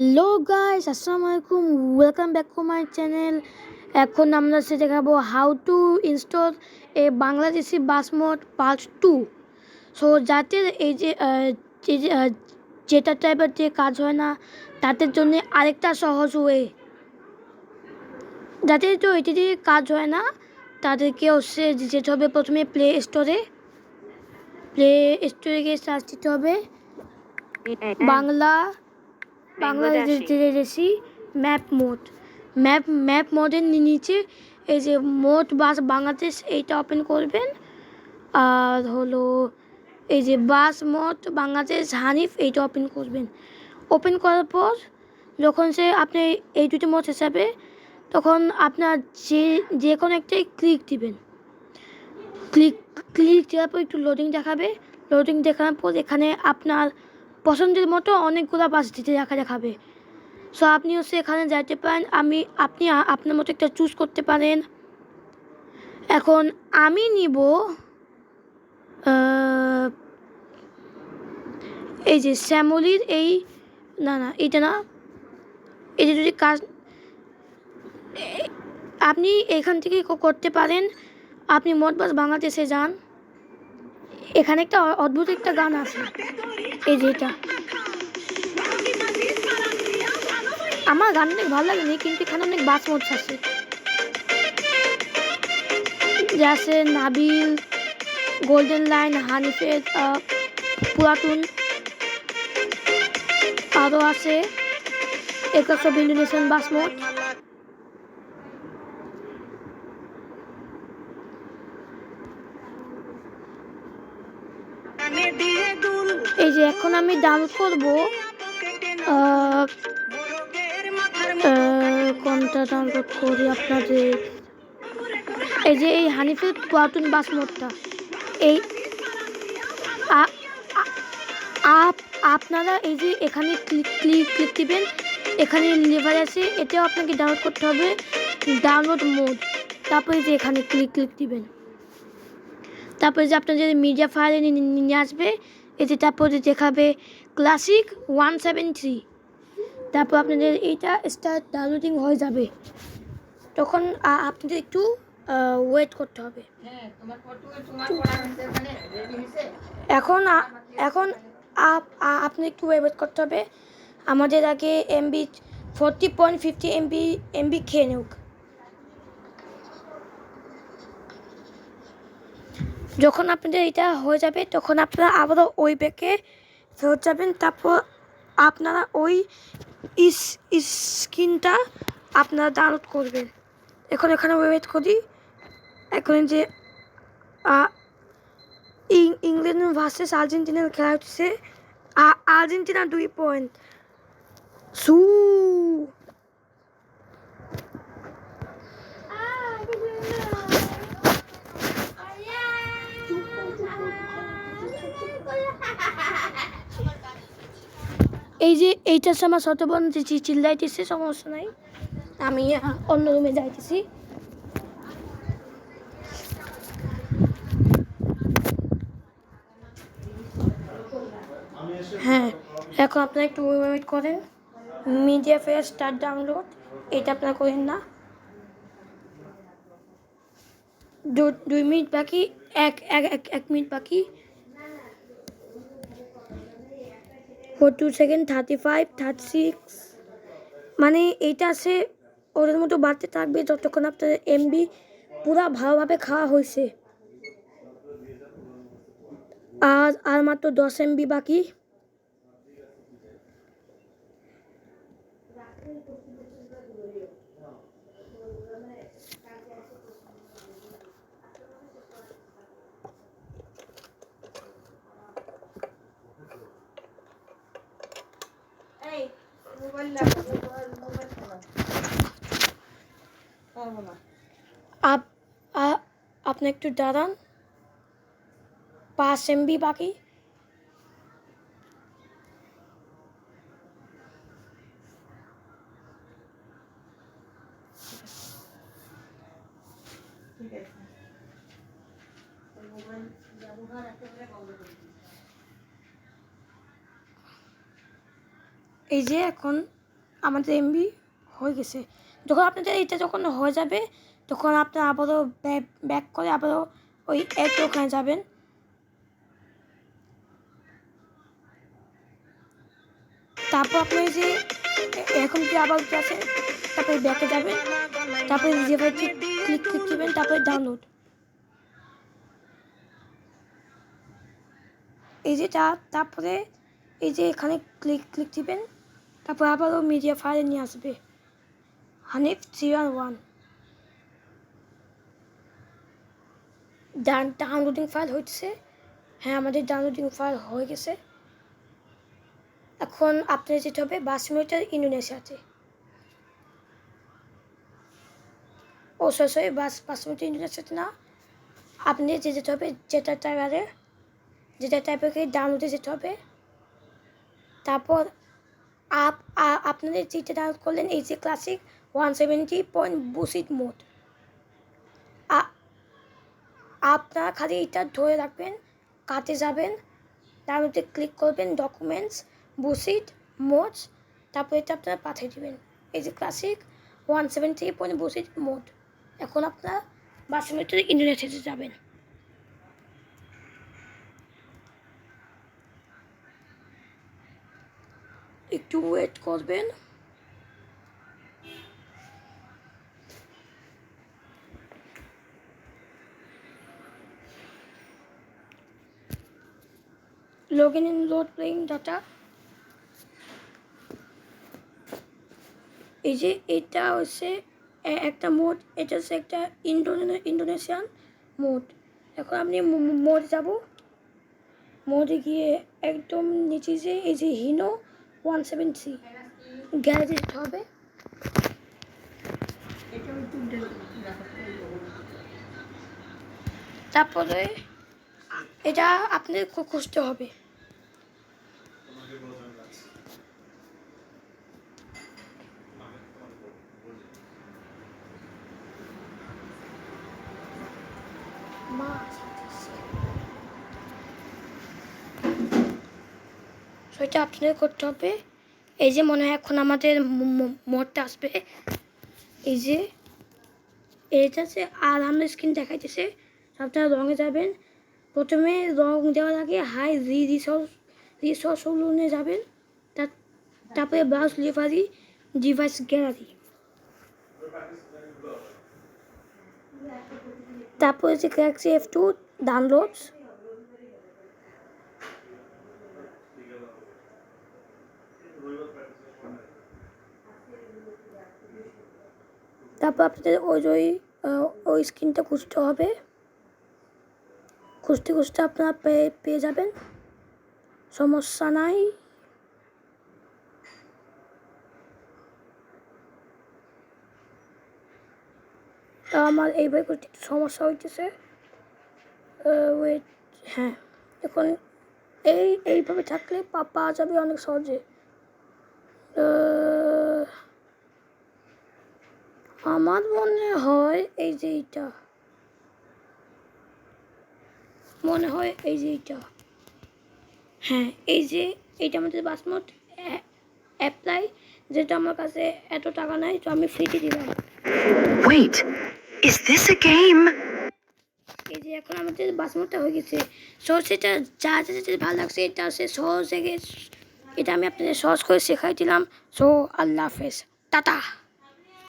Hello guys, আসসালামু আলাইকুম। Welcome back to my channel. এখন আমরা সে দেখাবো how to install A Bangladeshi bus mode part 2। So যাদের এই যে যেটা টাইপের যে কাজ হয় না তাদের জন্য আরেকটা সহজ ওয়ে, যাদের তো এটি দিয়ে কাজ হয় না তাদেরকে হচ্ছে যেতে হবে প্রথমে প্লে স্টোরে গিয়ে সার্চ দিতে হবে বাংলাদেশি ম্যাপ মোডের নিচে এই যে মোড বাস বাংলাদেশ এইটা ওপেন করবেন। আর হলো এই যে বাস মোড বাংলাদেশ হানিফ এইটা ওপেন করবেন। ওপেন করার পর যখন সে আপনি এই দুটো মোড হিসাবে তখন আপনার যে কোনো একটাই ক্লিক দিবেন। ক্লিক দেওয়ার পর একটু লোডিং দেখাবে। লোডিং দেখানোর পর এখানে আপনার পছন্দের মতো অনেকগুলো বাস দিতে দেখাবে। সো আপনি হচ্ছে এখানে যাইতে পারেন। আপনি আপনার মতো একটা চুজ করতে পারেন। এখন আমি নিব এই যে শ্যামলির না এটা না, এই যে যদি কাজ আপনি এখান থেকে করতে পারেন। আপনি মোটবাস বাংলাদেশে যান, এখানে একটা অদ্ভুত একটা গান আছে, এই যে এটা আমার গান অনেক ভালো লাগেনি, কিন্তু এখানে অনেক বাস মোড আছে, যে আছে নাবিল, গোল্ডেন লাইন, হানিফের, পুরাতন, আরও আছে একাশ অফ ইন্ডোনেশিয়ান বাস মোড। এই যে এখন আমি ডাউনলোড করবো, কোনটা ডাউনলোড করি আপনাদের, এই যে এই হানিফের পুরাতন বাস মোডটা। এই আপনারা এই যে এখানে ক্লিক দিবেন, এখানে লেভার আছে, এটাও আপনাকে ডাউনলোড করতে হবে, ডাউনলোড মোড। তারপরে যে এখানে ক্লিক দিবেন, তারপরে যে আপনাদের মিডিয়া ফাইলে নিয়ে আসবে, এই যে তারপরে দেখাবে ক্লাসিক 173। তারপর আপনাদের এইটা স্টার্ট ডাউনলোডিং হয়ে যাবে। তখন আপনাদের একটু ওয়েট করতে হবে। এখন আপনি একটু ওয়েট করতে হবে। আমাদের আগে এমবি 40.50 এমবি খেয়ে নেউক। যখন আপনাদের এটা হয়ে যাবে তখন আপনারা আবারও ওই ব্যাকে ফেরত যাবেন। তারপর আপনারা ওই স্ক্রিনটা আপনারা ডাউনলোড করবেন। এখন এখানে ওয়েট করি। এখন যে ইংল্যান্ড ভার্সেস আর্জেন্টিনার খেলা হচ্ছে, আর্জেন্টিনা 2 পয়েন্ট। এই যে এইটার সময় শতবন চিল্লাইতেছে, সমস্যা নাই, আমি অন্য রুমে যাইতেছি। হ্যাঁ, এখন আপনারা একটু ওয়েট করেন। মিডিয়া ফেয়ার স্টার্ট ডাউনলোড, এটা আপনারা করেন না। 2 মিনিট বাকি, এক মিনিট বাকি। 42 সেকেন্ড, 35, 36, মানে এইটা আছে ওদের মতো বাড়তে থাকবে যতক্ষণ আপনাদের এমবি পুরা ভালোভাবে খাওয়া হয়েছে। আর মাত্র 10 এমবি বাকি। আপনি একটু দাঁড়ান, 5 এমবি বাকি। এই যে এখন আমাদের এমবি হয়ে গেছে। যখন আপনাদের এটা যখন হয়ে যাবে তখন আপনারা আবারও ব্যাক করে আবারও ওই একই ওখানে যাবেন। তারপর আপনার যে এখন কি আবার আছে তারপরে ব্যাকে যাবেন, তারপরে যেভাবে ক্লিক দিবেন, তারপরে ডাউনলোড। এই যে তারপরে এই যে এখানে ক্লিক দিবেন, তারপর আবারও মিডিয়া ফাইলে নিয়ে আসবে হানিফ 311 ডাউনলোডিং ফাইল হচ্ছে। হ্যাঁ, আমাদের ডাউনলোডিং ফাইল হয়ে গেছে। এখন আপনার যেতে হবে 22 মিনিটের ইন্দোনেশিয়াতে। ও সরি 5 মিনিটের ইন্দোনেশিয়াতে না, আপনি যেতে হবে যেটা টাইপের ডাউনলোডে যেতে হবে। তারপর আপনাদের যেটা ডাউনলোড করলেন এই যে ক্লাসিক 170 বুসিড মোড, আপনারা খালি এটা ধরে রাখবেন, কাতে যাবেন, ডাউনলোডে ক্লিক করবেন, ডকুমেন্টস, বুসিড মোড, তারপর এটা আপনারা পাঠিয়ে দেবেন। এই যে ক্লাসিক 170 বুসিড মোড। এখন আপনারা 22 মিনিটের ইন্টারনেটে যাবেন। একটু ওয়েট করবেন। Login in load playing data. এই যে এটা হচ্ছে একটা মোড, এটা হচ্ছে একটা ইন্দোনেশিয়ান মোড। এখন আপনি মোড যাব, মোডে গিয়ে একদম নিচে যে এই যে হিনো 170 গ্যালারি দিতে হবে। তারপরে এটা আপনাদের খুঁজতে হবে। সেটা আপনাদের করতে হবে। এই যে মনে হয় এখন আমাদের মোডটা আসবে। এই যে এটা যে আর আমাদের স্ক্রিন দেখাইতেছে, আপনারা রঙে যাবেন। প্রথমে রং দেওয়ার আগে হাই রিসোলুশনে যাবেন, তারপরে ব্রাউজ লিভারি ডিভাইস গ্যালারি, তারপরে যে গ্যালাক্সি F2 ডাউনলোডস, তারপর আপনাদের ওই স্ক্রিনটা খুঁজতে হবে। খুঁজতে আপনারা পেয়ে যাবেন, সমস্যা নাই। আমার এইভাবে করতে একটু সমস্যা হইতেছে। ওয়েট, হ্যাঁ, এখন এইভাবে থাকলে পাওয়া যাবে অনেক সহজে। আমার মনে হয় এই যে এইটা, মনে হয় এই যে এইটা, হ্যাঁ এই যে এইটা আমাদের বাসমোড অ্যাপ্লাই, যেটা আমার কাছে এত টাকা নাই, তো আমি ফ্রিতে দিলাম। Wait, is this a game? এই যে এখন আমাদের বাসমোডটা হয়ে গেছে। সো সেটা যা ভালো লাগছে এটা হচ্ছে সহজ, এটা আমি আপনাদের সহজ করে শেখাই দিলাম। সো আল্লাহ হাফেজ, টাটা।